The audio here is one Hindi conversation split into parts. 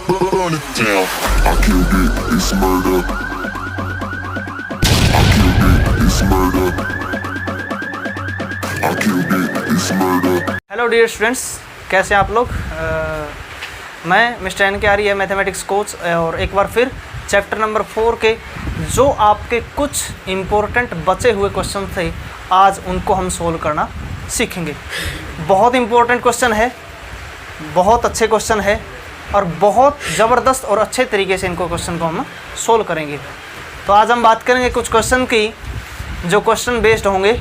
burn it down. I killed it, it's murder. I killed it, it's murder. I killed it, it's murder. Hello dear students, कैसे हैं आप लोग? मैं मिस्टर एन के आर्य मैथमेटिक्स कोच और एक बार फिर चैप्टर नंबर 4 के जो आपके कुछ इम्पोर्टेंट बचे हुए क्वेश्चन थे आज उनको हम सोल्व करना सीखेंगे। बहुत इम्पोर्टेंट क्वेश्चन है, बहुत अच्छे क्वेश्चन है और बहुत ज़बरदस्त और अच्छे तरीके से इनको क्वेश्चन को हम सोल्व करेंगे। तो आज हम बात करेंगे कुछ क्वेश्चन की जो क्वेश्चन बेस्ड होंगे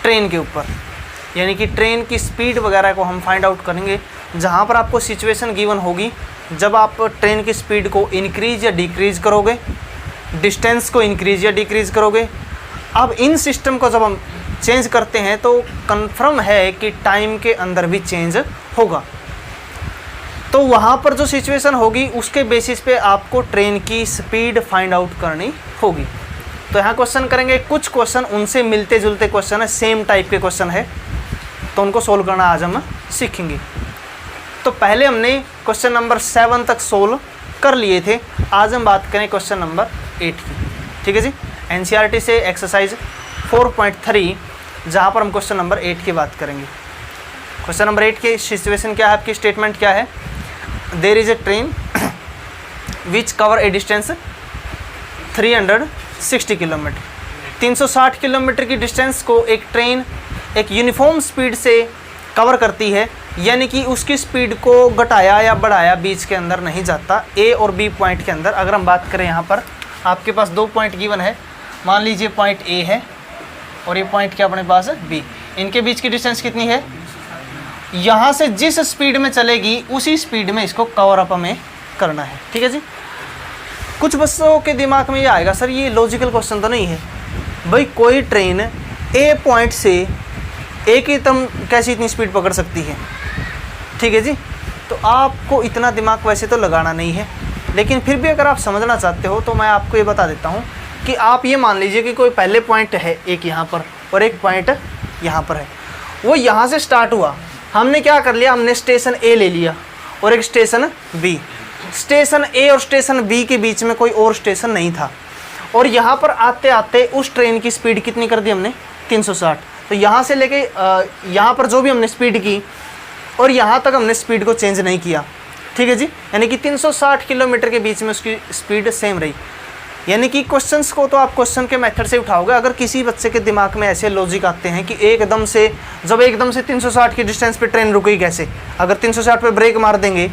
ट्रेन के ऊपर, यानी कि ट्रेन की स्पीड वगैरह को हम फाइंड आउट करेंगे। जहाँ पर आपको सिचुएशन गिवन होगी जब आप ट्रेन की स्पीड को इंक्रीज या डिक्रीज़ करोगे, डिस्टेंस को इंक्रीज या डिक्रीज़ करोगे। अब इन सिस्टम को जब हम चेंज करते हैं तो कंफर्म है कि टाइम के अंदर भी चेंज होगा। तो वहाँ पर जो सिचुएशन होगी उसके बेसिस पे आपको ट्रेन की स्पीड फाइंड आउट करनी होगी। तो यहाँ क्वेश्चन करेंगे, कुछ क्वेश्चन उनसे मिलते जुलते क्वेश्चन है, सेम टाइप के क्वेश्चन है, तो उनको सोल्व करना आज हम सीखेंगे। तो पहले हमने क्वेश्चन नंबर 7 तक सोल्व कर लिए थे, आज हम बात करें क्वेश्चन नंबर 8 की। ठीक है जी, एनसीईआरटी से एक्सरसाइज 4.3 जहाँ पर हम क्वेश्चन नंबर 8 की बात करेंगे। क्वेश्चन नंबर 8 की सिचुएशन क्या है, आपकी स्टेटमेंट क्या है? There is a train which cover a distance 360 kilometre. 360 kilometre की डिस्टेंस को एक ट्रेन एक यूनिफॉर्म स्पीड से कवर करती है, यानी कि उसकी स्पीड को घटाया या बढ़ाया बीच के अंदर नहीं जाता। ए और बी पॉइंट के अंदर अगर हम बात करें, यहाँ पर आपके पास 2 पॉइंट गिवन है। मान लीजिए पॉइंट ए है और ये पॉइंट क्या अपने पास है बी। इनके बीच की डिस्टेंस कितनी है? यहाँ से जिस स्पीड में चलेगी उसी स्पीड में इसको कवर अप हमें करना है। ठीक है जी। कुछ बच्चों के दिमाग में ये आएगा, सर ये लॉजिकल क्वेश्चन तो नहीं है भाई, कोई ट्रेन ए पॉइंट से एक ही दम कैसी इतनी स्पीड पकड़ सकती है? ठीक है जी। तो आपको इतना दिमाग वैसे तो लगाना नहीं है, लेकिन फिर भी अगर आप समझना चाहते हो तो मैं आपको ये बता देता हूँ कि आप ये मान लीजिए कि कोई पहले पॉइंट है एक यहाँ पर और एक पॉइंट यहाँ पर है। वो यहाँ से स्टार्ट हुआ, हमने क्या कर लिया, हमने स्टेशन ए ले लिया और एक स्टेशन बी। स्टेशन ए और स्टेशन बी के बीच में कोई और स्टेशन नहीं था और यहाँ पर आते आते उस ट्रेन की स्पीड कितनी कर दी हमने? 360। तो यहाँ से लेके यहाँ पर जो भी हमने स्पीड की और यहाँ तक हमने स्पीड को चेंज नहीं किया। ठीक है जी, यानी कि 360 किलोमीटर के बीच में उसकी स्पीड सेम रही। यानी कि क्वेश्चंस को तो आप क्वेश्चन के मेथड से उठाओगे। अगर किसी बच्चे के दिमाग में ऐसे लॉजिक आते हैं कि एकदम से 360 की डिस्टेंस पे ट्रेन रुकेगी कैसे, अगर 360 पे ब्रेक मार देंगे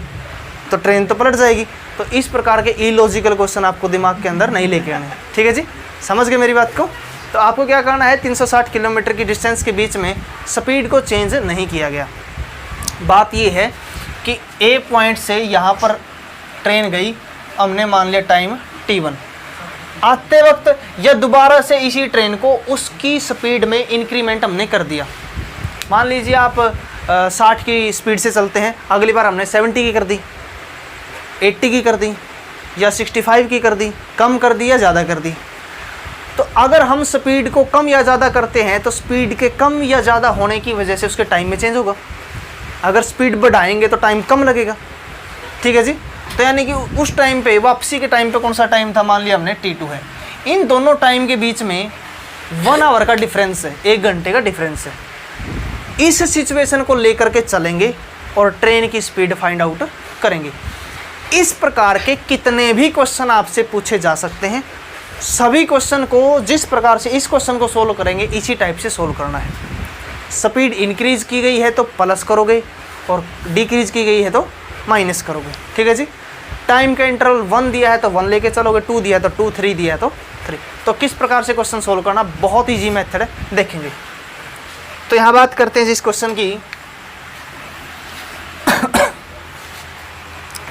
तो ट्रेन तो पलट जाएगी। तो इस प्रकार के इलॉजिकल क्वेश्चन आपको दिमाग के अंदर नहीं लेके आने। ठीक है जी, समझ गए मेरी बात को? तो आपको क्या करना है, 360 किलोमीटर की डिस्टेंस के बीच में स्पीड को चेंज नहीं किया गया। बात ये है कि ए पॉइंट से यहाँ पर ट्रेन गई, हमने मान लिया टाइम t1। आते वक्त या दोबारा से इसी ट्रेन को उसकी स्पीड में इंक्रीमेंट हमने कर दिया। मान लीजिए आप 60 की स्पीड से चलते हैं, अगली बार हमने 70 की कर दी, 80 की कर दी या 65 की कर दी, कम कर दी या ज़्यादा कर दी। तो अगर हम स्पीड को कम या ज़्यादा करते हैं तो स्पीड के कम या ज़्यादा होने की वजह से उसके टाइम में चेंज होगा। अगर स्पीड बढ़ाएंगे तो टाइम कम लगेगा। ठीक है जी। तो यानी कि उस टाइम पे, वापसी के टाइम पे कौन सा टाइम था, मान लिया हमने t2 है। इन दोनों टाइम के बीच में 1 आवर का डिफरेंस है, 1 घंटे का डिफरेंस है। इस सिचुएशन को लेकर के चलेंगे और ट्रेन की स्पीड फाइंड आउट करेंगे। इस प्रकार के कितने भी क्वेश्चन आपसे पूछे जा सकते हैं। सभी क्वेश्चन को जिस प्रकार से इस क्वेश्चन को सोल्व करेंगे इसी टाइप से सोल्व करना है। स्पीड इंक्रीज की गई है तो प्लस करोगे और डिक्रीज की गई है तो माइनस करोगे। ठीक है जी। टाइम का इंटरवल 1 दिया है तो 1 लेके चलोगे, 2 दिया है तो 2, 3 दिया है तो 3। तो किस प्रकार से क्वेश्चन सोल्व करना, बहुत ईजी मेथड है, देखेंगे। तो यहाँ बात करते हैं इस क्वेश्चन की।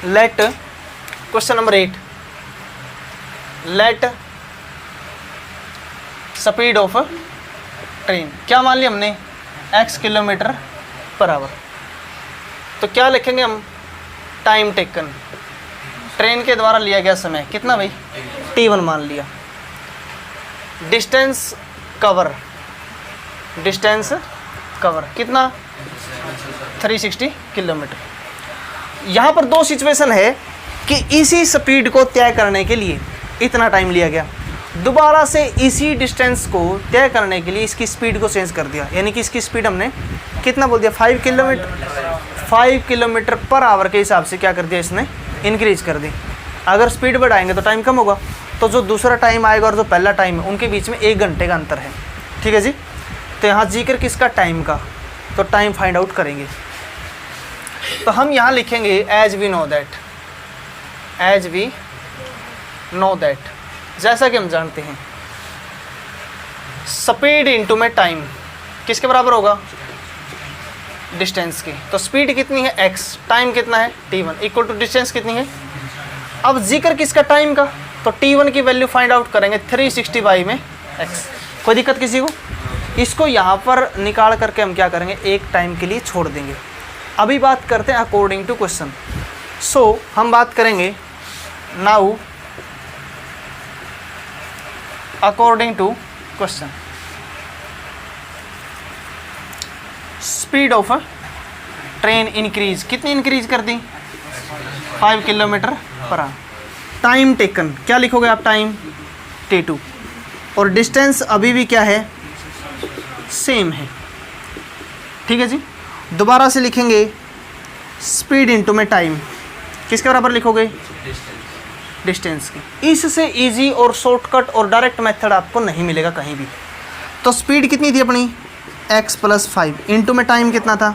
Let question number 8, let speed of train क्या मान लिया हमने, x किलोमीटर पर आवर। तो क्या लिखेंगे हम, टाइम टेकन, ट्रेन के द्वारा लिया गया समय कितना भाई, t1 मान लिया। डिस्टेंस कवर, डिस्टेंस कवर कितना, 360 किलोमीटर। यहाँ पर दो सिचुएशन है कि इसी स्पीड को तय करने के लिए इतना टाइम लिया गया, दोबारा से इसी डिस्टेंस को तय करने के लिए इसकी स्पीड को चेंज कर दिया, यानी कि इसकी स्पीड हमने कितना बोल दिया 5 किलोमीटर पर आवर के हिसाब से क्या कर दिया इसने इंक्रीज कर दी। अगर स्पीड बढ़ाएंगे तो टाइम कम होगा, तो जो दूसरा टाइम आएगा और जो पहला टाइम है उनके बीच में 1 घंटे का अंतर है। ठीक है जी। तो यहाँ जिक्र किसका टाइम का, तो टाइम फाइंड आउट करेंगे। तो हम यहाँ लिखेंगे एज वी नो दैट, जैसा कि हम जानते हैं स्पीड इनटू में टाइम किसके बराबर होगा, डिस्टेंस की। तो स्पीड कितनी है x, टाइम कितना है t1 इक्वल टू डिस्टेंस कितनी है। अब जिक्र किसका टाइम का, तो t1 की वैल्यू फाइंड आउट करेंगे 360 बाई में x। कोई दिक्कत किसी को, इसको यहाँ पर निकाल करके हम क्या करेंगे एक टाइम के लिए छोड़ देंगे। अभी बात करते हैं अकॉर्डिंग टू क्वेश्चन। सो हम बात करेंगे now according to question, speed of train increase, कितनी इंक्रीज कर दी 5 kilometre per hour. Time taken क्या लिखोगे आप, टाइम t2, और डिस्टेंस अभी भी क्या है सेम है। ठीक है जी। दोबारा से लिखेंगे स्पीड इनटू में टाइम, किसके बराबर लिखोगे डिस्टेंस की। इससे इजी और शॉर्टकट और डायरेक्ट मेथड आपको नहीं मिलेगा कहीं भी। तो स्पीड कितनी थी अपनी x + 5 इंटू में टाइम कितना था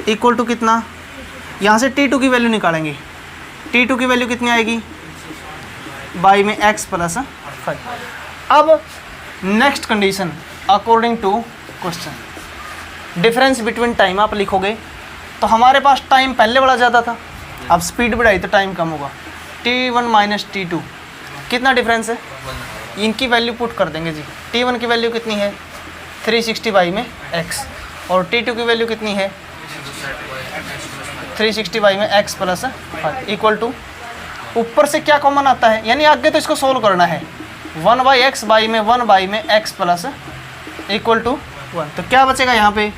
इक्वल टू कितना, यहाँ से t2 की वैल्यू निकालेंगे। t2 की वैल्यू कितनी आएगी बाई में x + 5। अब next condition according to question, difference between time आप लिखोगे। तो हमारे पास टाइम पहले वाला ज़्यादा था, अब स्पीड बढ़ाई तो टाइम कम होगा। t1 - t2 कितना डिफरेंस है, इनकी वैल्यू पुट कर देंगे जी। t1 की वैल्यू कितनी है 360 बाई में x, और t2 की वैल्यू कितनी है 360 बाई में x + 5 इक्वल टू, ऊपर से क्या कॉमन आता है, यानी आगे तो इसको सोल्व करना है 1/x बाई में 1 में x + इक्वल टू 1। तो क्या बचेगा यहाँ पे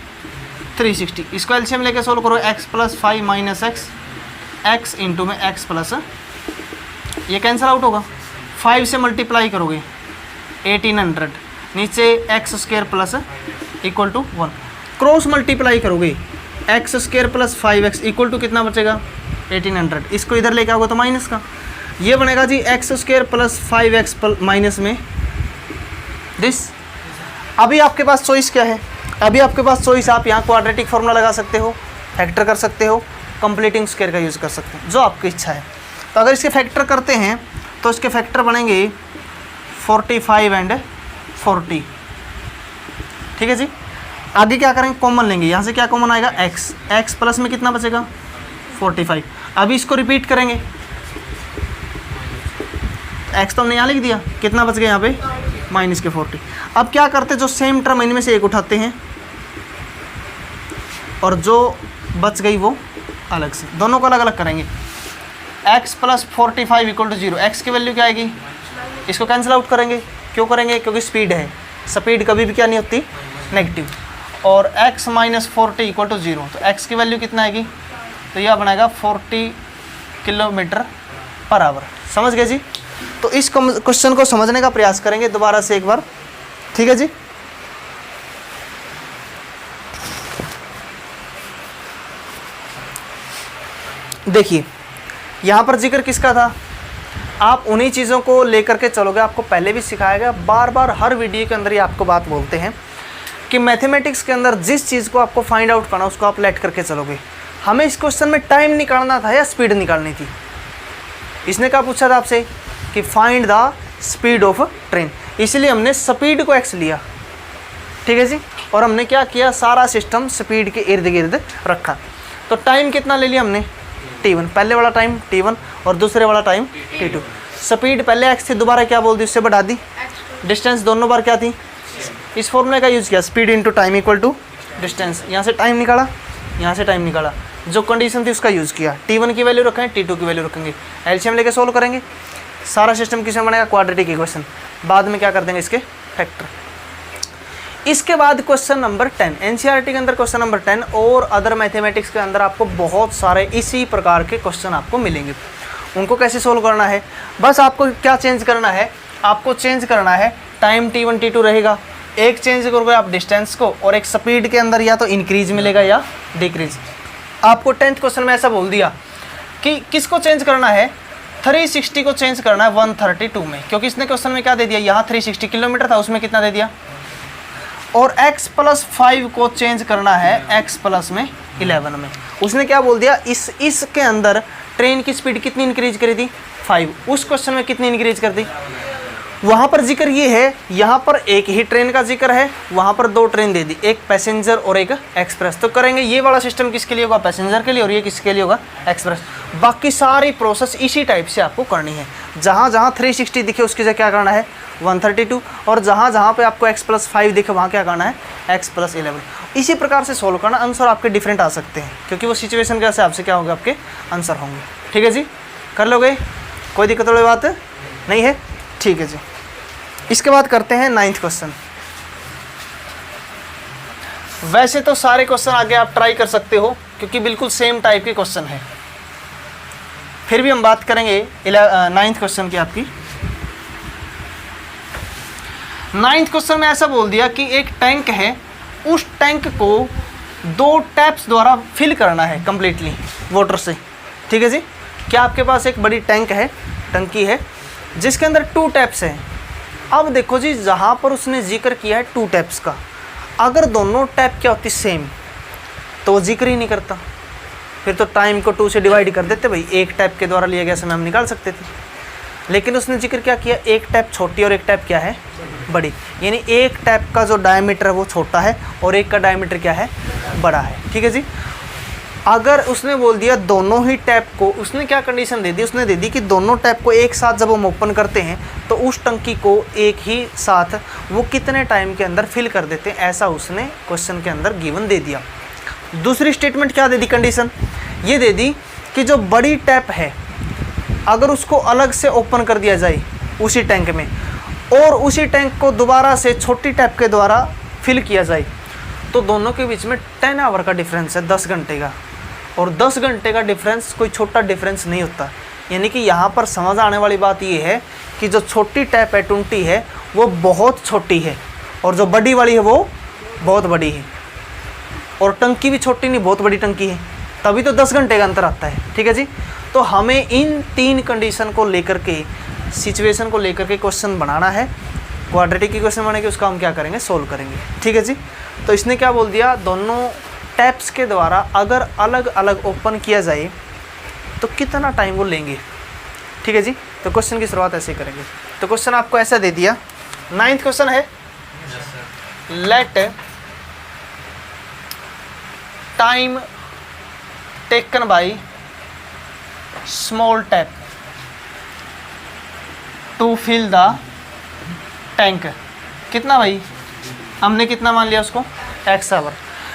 360, इसको एलसीएम लेके सोल्व करो x + 5 - x इंटू में x +, ये कैंसिल आउट होगा। 5 से मल्टीप्लाई करोगे 1800, नीचे x² + equal to 1, cross multiply करोगे x² + 5x इक्वल टू कितना बचेगा 1800। इसको इधर लेके आओगे तो माइनस का, ये बनेगा जी x² + 5x माइनस में दिस। अभी आपके पास चॉइस क्या है, अभी आपके पास चॉइस, आप यहाँ क्वाड्रेटिक फार्मूला लगा सकते हो, फैक्टर कर सकते हो, कंप्लीटिंग स्क्वायर का यूज़ कर सकते हैं, जो आपकी इच्छा है। तो अगर इसके फैक्टर करते हैं तो इसके फैक्टर बनेंगे 45 एंड 40। ठीक है जी। आगे क्या करेंगे, कॉमन लेंगे, यहाँ से क्या कॉमन आएगा x प्लस में कितना बचेगा 45। अभी इसको रिपीट करेंगे, x तो हमने यहाँ लिख दिया, कितना बच गया यहाँ पे माइनस के 40। अब क्या करते, जो सेम टर्म इनमें से एक उठाते हैं और जो बच गई वो अलग से, दोनों को अलग अलग करेंगे। x + 45 = 0, x की वैल्यू क्या आएगी, इसको कैंसिल आउट करेंगे। क्यों करेंगे, क्योंकि स्पीड है, स्पीड कभी भी क्या नहीं होती नेगेटिव। और x - 40 = 0, तो x की वैल्यू कितना आएगी, तो यह बनाएगा 40 किलोमीटर पर आवर। समझ गए जी। तो इस क्वेश्चन को समझने का प्रयास करेंगे दोबारा से एक बार, ठीक है जी। देखिए यहाँ पर जिक्र किसका था, आप उन्हीं चीज़ों को लेकर के चलोगे, आपको पहले भी सिखाया गया, बार बार हर वीडियो के अंदर ही आपको बात बोलते हैं कि मैथमेटिक्स के अंदर जिस चीज़ को आपको फाइंड आउट करना उसको आप लेट करके चलोगे। हमें इस क्वेश्चन में टाइम निकालना था या स्पीड निकालनी थी। इसने क्या पूछा था आपसे कि find the speed of train, इसलिए हमने स्पीड को x लिया, ठीक है जी। और हमने क्या किया, सारा सिस्टम स्पीड के इर्द गिर्द रखा। तो टाइम कितना ले लिया हमने t1, पहले वाला टाइम t1 और दूसरे वाला टाइम t2। स्पीड पहले x थी, दोबारा क्या बोल दी, उससे बढ़ा दी। डिस्टेंस दोनों बार क्या थी, इस फॉर्मूले का यूज़ किया, speed into time equal to distance. यहाँ से टाइम निकाला, यहाँ से टाइम निकाला, जो कंडीशन थी उसका यूज़ किया। t1 की वैल्यू रखेंगे, t2 की वैल्यू रखेंगे, एलसीएम लेके सोल्व करेंगे। सारा सिस्टम किसमें बनेगा, क्वाड्रेटिक इक्वेशन। बाद में क्या कर देंगे, इसके फैक्टर। इसके बाद क्वेश्चन नंबर 10, एनसीईआरटी के अंदर क्वेश्चन नंबर 10 और अदर मैथमेटिक्स के अंदर आपको बहुत सारे इसी प्रकार के क्वेश्चन आपको मिलेंगे। उनको कैसे सोल्व करना है, बस आपको क्या चेंज करना है, आपको चेंज करना है टाइम t1 t2 रहेगा, एक चेंज करोगे आप डिस्टेंस को, और एक स्पीड के अंदर या तो इंक्रीज मिलेगा या डिक्रीज। आपको 10th क्वेश्चन में ऐसा बोल दिया कि किसको चेंज करना है, 360 को चेंज करना है 132 में, क्योंकि इसने क्वेश्चन में क्या दे दिया, यहाँ 360 किलोमीटर था, उसमें कितना दे दिया, और x + 5 को चेंज करना है x + में 11 में। उसने क्या बोल दिया, इसके अंदर ट्रेन की स्पीड कितनी इंक्रीज करी थी, 5, उस क्वेश्चन में कितनी इंक्रीज कर दी। वहाँ पर जिक्र ये है, यहाँ पर एक ही ट्रेन का जिक्र है, वहाँ पर 2 ट्रेन दे दी, एक पैसेंजर और एक एक्सप्रेस। तो करेंगे ये वाला सिस्टम किसके लिए होगा, पैसेंजर के लिए, और ये किसके लिए होगा, एक्सप्रेस। बाकी सारी प्रोसेस इसी टाइप से आपको करनी है। जहाँ जहाँ 360 दिखे उसकी जगह क्या करना है 132, और जहाँ जहाँ पे आपको x + 5 दिखे वहाँ क्या करना है x + 11। इसी प्रकार से सोल्व करना, आंसर आपके डिफरेंट आ सकते हैं, क्योंकि वो सिचुएशन के हिसाब से क्या होगा आपके आंसर होंगे। ठीक है जी, कर लोगे, कोई दिक्कत वाली बात नहीं है, ठीक है जी। इसके बाद करते हैं 9th क्वेश्चन। वैसे तो सारे क्वेश्चन आगे आप ट्राई कर सकते हो, क्योंकि बिल्कुल सेम टाइप के क्वेश्चन है, फिर भी हम बात करेंगे 9th क्वेश्चन की आपकी। 9th क्वेश्चन में ऐसा बोल दिया कि एक टैंक है, उस टैंक को 2 टैप्स द्वारा फिल करना है कंप्लीटली वाटर से। ठीक है जी, क्या आपके पास एक बड़ी टैंक है, टंकी है, जिसके अंदर 2 टैप्स हैं। अब देखो जी, जहाँ पर उसने जिक्र किया है 2 टैप्स का, अगर दोनों टैप क्या होती सेम तो वो जिक्र ही नहीं करता, फिर तो टाइम को 2 से डिवाइड कर देते भाई, एक टैप के द्वारा लिया गया समय हम निकाल सकते थे। लेकिन उसने जिक्र क्या किया, एक टैप छोटी और एक टैप क्या है बड़ी, यानी एक टैप का जो डायमीटर है वो छोटा है और एक का डायमीटर क्या है बड़ा है। ठीक है जी, अगर उसने बोल दिया दोनों ही टैप को, उसने क्या कंडीशन दे दी, उसने दे दी कि दोनों टैप को एक साथ जब हम ओपन करते हैं तो उस टंकी को एक ही साथ वो कितने टाइम के अंदर फिल कर देते हैं, ऐसा उसने क्वेश्चन के अंदर गिवन दे दिया। दूसरी स्टेटमेंट क्या दे दी, कंडीशन ये दे दी कि जो बड़ी टैप है अगर उसको अलग से ओपन कर दिया जाए उसी टैंक में, और उसी टैंक को दोबारा से छोटी टैप के द्वारा फिल किया जाए, तो दोनों के बीच में 10 आवर का डिफरेंस है, 10 घंटे का, और 10 घंटे का डिफरेंस कोई छोटा डिफरेंस नहीं होता। यानी कि यहाँ पर समझ आने वाली बात ये है कि जो छोटी टैप है 20 है वो बहुत छोटी है, और जो बड़ी वाली है वो बहुत बड़ी है, और टंकी भी छोटी नहीं बहुत बड़ी टंकी है, तभी तो 10 घंटे का अंतर आता है। ठीक है जी, तो हमें इन 3 कंडीशन को लेकर के, सिचुएशन को लेकर के क्वेश्चन बनाना है। क्वाड्रेटिक इक्वेशन बनेगी, उसका हम क्या करेंगे, सोल्व करेंगे। ठीक है जी, तो इसने क्या बोल दिया, दोनों टैप्स के द्वारा अगर अलग अलग ओपन किया जाए तो कितना टाइम वो लेंगे। ठीक है जी, तो क्वेश्चन की शुरुआत ऐसे करेंगे। तो क्वेश्चन आपको ऐसा दे दिया, 9th क्वेश्चन है, let time taken by small tap to fill the tank, कितना भाई, हमने कितना मान लिया उसको, x आवर।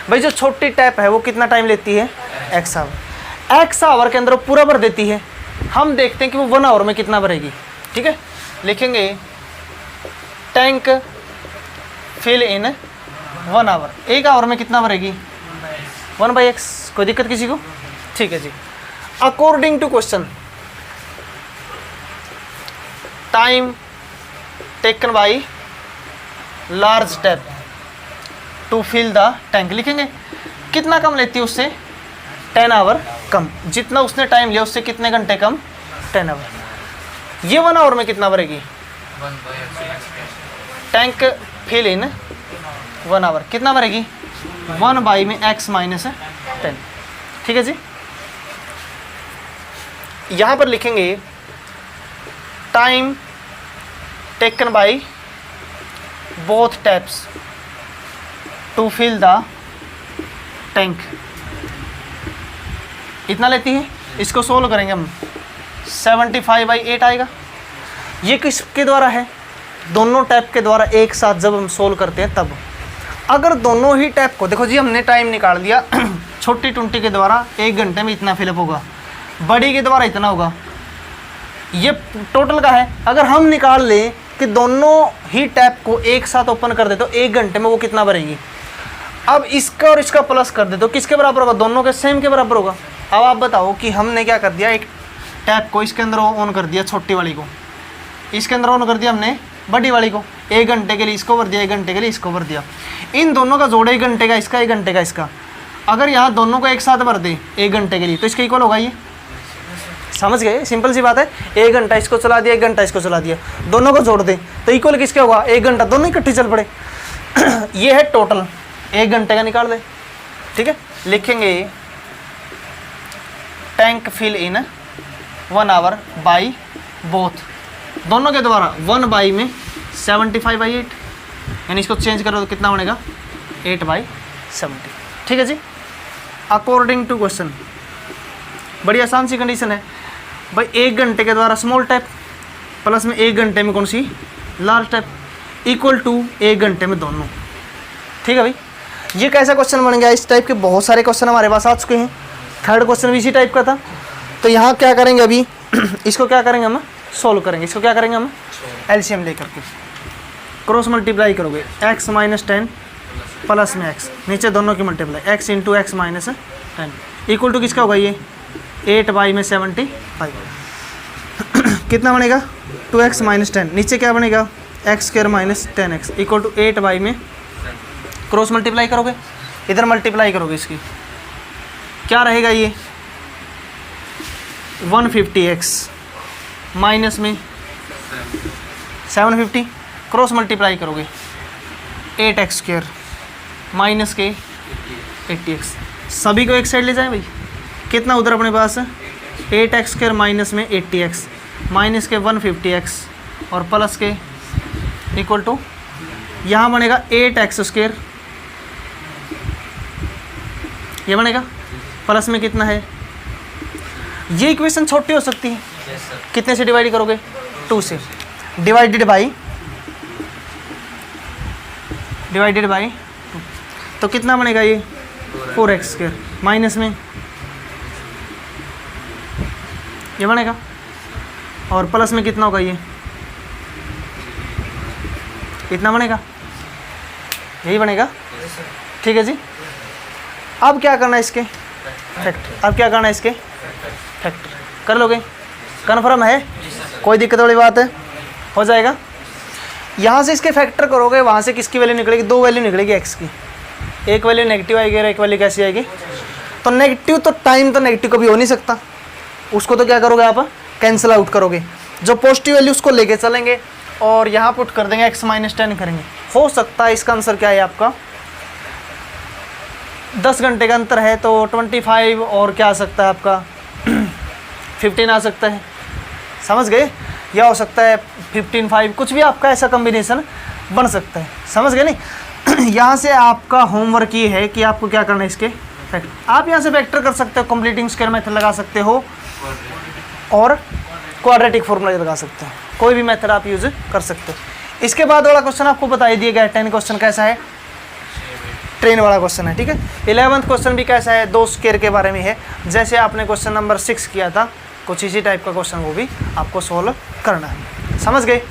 भाई जो छोटी टैप है वो कितना टाइम लेती है, x आवर। x आवर के अंदर वो पूरा भर देती है, हम देखते हैं कि वो 1 आवर में कितना भरेगी। ठीक है, लिखेंगे tank fill in 1 hour, 1 hour में कितना भरेगी 1/x। कोई दिक्कत किसी को? ठीक है जी, according to question time taken by large tap to fill the tank, लिखेंगे कितना कम लेती है उससे, 10 आवर कम, जितना उसने टाइम लिया उससे कितने घंटे कम, 10 आवर। ये 1 आवर में कितना भरेगी, टैंक फिल इन 1 आवर कितना भरेगी, 1 में x - 10। ठीक है जी, यहाँ पर लिखेंगे time taken by both taps to fill the tank, इतना लेती है। इसको सोल्व करेंगे हम, 75/8 आएगा। ये किसके द्वारा है, दोनों टैप के द्वारा एक साथ जब हम सोल्व करते हैं तब। अगर दोनों ही टैप को, देखो जी हमने टाइम निकाल दिया, छोटी 20 के द्वारा 1 घंटे में इतना फिलअप होगा, बड़ी के द्वारा इतना होगा, ये टोटल का है। अगर हम निकाल लें कि दोनों ही टैप को एक साथ ओपन कर दे तो 1 घंटे में वो कितना भरेगी। अब इसका और इसका प्लस कर दे तो किसके बराबर होगा, दोनों के सेम के बराबर होगा। अब आप बताओ कि हमने क्या कर दिया, एक टैप को इसके अंदर ऑन कर दिया छोटी वाली को, इसके अंदर ऑन कर दिया हमने बड़ी वाली को, 1 घंटे के लिए इसको भर दिया, 1 घंटे के लिए इसको भर दिया। इन दोनों का जोड़ 1 घंटे का इसका, 1 घंटे का इसका, अगर यहाँ दोनों को एक साथ भर दे 1 घंटे के लिए तो इसका इक्वल होगा ये। समझ गए, सिंपल सी बात है। 1 घंटा इसको चला दिया, 1 घंटा इसको चला दिया, दोनों को जोड़ दे तो इक्वल किसके होगा, 1 घंटा, दोनों इकट्ठे चल पड़े। ये है टोटल 1 घंटे का, निकाल दे। ठीक है, लिखेंगे tank fill in 1 hour by both, दोनों के द्वारा 1 बाई में 75/8, यानी इसको चेंज करो तो कितना बनेगा 8/70। ठीक है जी। अकॉर्डिंग टू क्वेश्चन, बड़ी आसान सी कंडीशन है भाई, 1 घंटे के द्वारा स्मॉल टैप प्लस में 1 घंटे में कौन सी लार्ज टैप इक्वल टू 1 घंटे में दोनों। ठीक है भाई, ये कैसा क्वेश्चन बन गया। इस टाइप के बहुत सारे क्वेश्चन हमारे पास आ चुके हैं। थर्ड क्वेश्चन भी इसी टाइप का था। तो यहाँ क्या करेंगे अभी, इसको क्या करेंगे हम सोल्व करेंगे, इसको क्या करेंगे हम एलसीएम लेकर के क्रॉस मल्टीप्लाई करोगे, x - 10 प्लस में x, नीचे दोनों की multiply x into x - 10 equal to किसका होगा ये 8/75। कितना बनेगा 2x - 10, नीचे क्या बनेगा x² - 10x इक्वल टू 8 में क्रॉस मल्टीप्लाई करोगे, इधर मल्टीप्लाई करोगे, इसकी क्या रहेगा ये 150x माइनस में 750, क्रॉस मल्टीप्लाई करोगे 8x² माइनस के 80x, सभी को एक साइड ले जाएं भाई, कितना उधर अपने पास 8x² माइनस में 80x माइनस के 150x और प्लस के इक्वल टू यहाँ बनेगा 8x², ये बनेगा प्लस में कितना है। ये इक्वेशन छोटी हो सकती है, कितने से डिवाइड करोगे 2 से, डिवाइडेड बाई 2, तो कितना बनेगा ये 4x² माइनस में ये बनेगा और प्लस में कितना होगा ये कितना बनेगा, यही बनेगा। ठीक है जी। अब क्या करना है इसके फैक्टर, अब क्या करना है इसके फैक्टर, कर लोगे, कन्फर्म है, कोई दिक्कत वाली बात है, हो जाएगा। यहाँ से इसके फैक्टर करोगे, वहाँ से किसकी वैल्यू निकलेगी, 2 वैल्यू निकलेगी x की, एक वैल्यू नेगेटिव आएगी और एक वैल्यू कैसी आएगी, तो नेगेटिव तो टाइम तो नेगेटिव कभी हो नहीं सकता, उसको तो क्या करोगे आप कैंसिल आउट करोगे, जो पॉजिटिव वैल्यू उसको लेके चलेंगे और यहाँ पुट कर देंगे x - 10 करेंगे। हो सकता है इसका आंसर क्या है आपका 10 घंटे का अंतर है तो 25 और क्या आ सकता है आपका 15 आ सकता है, समझ गए, या हो सकता है 15, 5, कुछ भी आपका ऐसा कॉम्बिनेशन बन सकता है, समझ गए नहीं। यहाँ से आपका होमवर्क ये है कि आपको क्या करना है इसके फैक्टर, आप यहाँ से फैक्टर कर सकते हो, कंप्लीटिंग स्क्वायर मेथड लगा सकते हो और क्वाड्रेटिक फॉर्मूला लगा सकते हो, कोई भी मेथड आप यूज कर सकते हो। इसके बाद वाला क्वेश्चन आपको बता ही दिया गया है, 10 क्वेश्चन कैसा है, ट्रेन वाला क्वेश्चन है। ठीक है, 11th क्वेश्चन भी कैसा है, 2 स्क्वायर के बारे में है, जैसे आपने क्वेश्चन नंबर 6 किया था, कुछ इसी टाइप का क्वेश्चन वो भी आपको सोल्व करना है, समझ गए।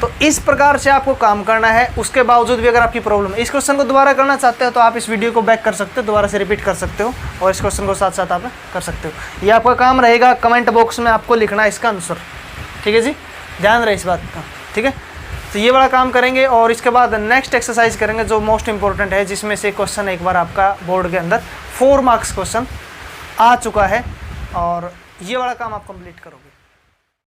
तो इस प्रकार से आपको काम करना है। उसके बावजूद भी अगर आपकी प्रॉब्लम इस क्वेश्चन को दोबारा करना चाहते हो तो आप इस वीडियो को बैक कर सकते हो, दोबारा से रिपीट कर सकते हो और इस क्वेश्चन को साथ साथ आप कर सकते हो। ये आपका काम रहेगा, कमेंट बॉक्स में आपको लिखना है इसका आंसर। ठीक है जी, ध्यान रहे इस बात का। ठीक है, तो ये वाला काम करेंगे और इसके बाद नेक्स्ट एक्सरसाइज करेंगे जो मोस्ट इंपॉर्टेंट है, जिसमें से क्वेश्चन एक बार आपका बोर्ड के अंदर 4 मार्क्स क्वेश्चन आ चुका है और ये वाला काम आप कंप्लीट करोगे।